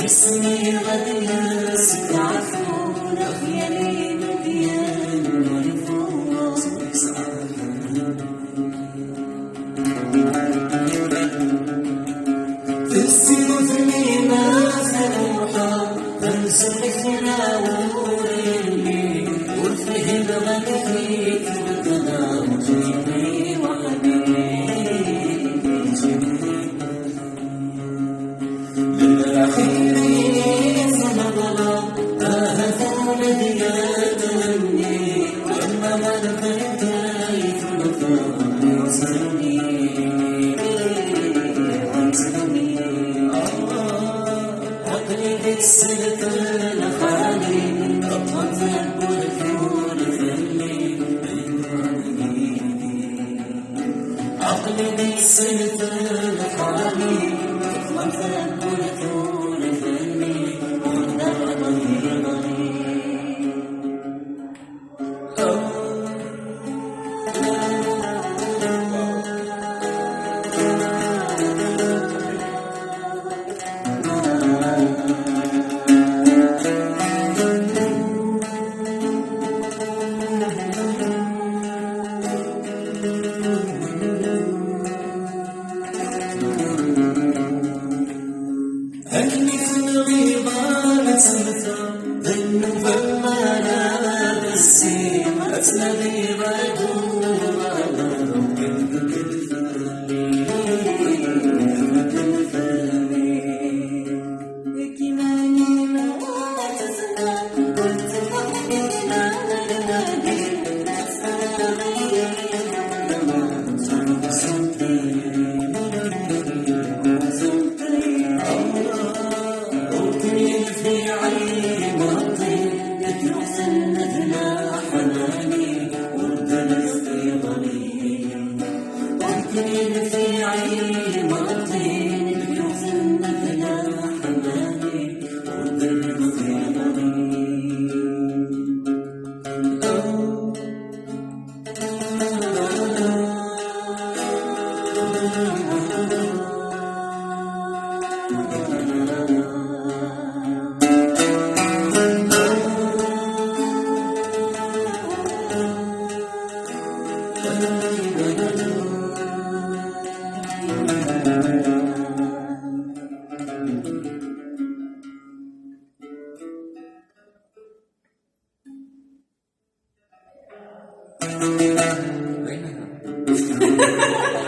اسمي غدير ستعرفون أخياني مكيان ونفوس تستيقظني ما سنوحى تنسلخنا وريني وفيه الغدير تبتدى وجيني وحبيبي السلك الخالي أطلت البلدون فلي عقلي السلك الخالي أطلت البلدون فلي والنار ضيضني أني في الغيبة سرتا ذنو فما بسي أتنبي بدون غلا كماني ما تسنى قلت فقدنا لنادي في عين مرضي يترسل مثل حناني وردنا استيضني ممكن في عين مرضي يترسل مثل حناني وردنا استيضني Thank you.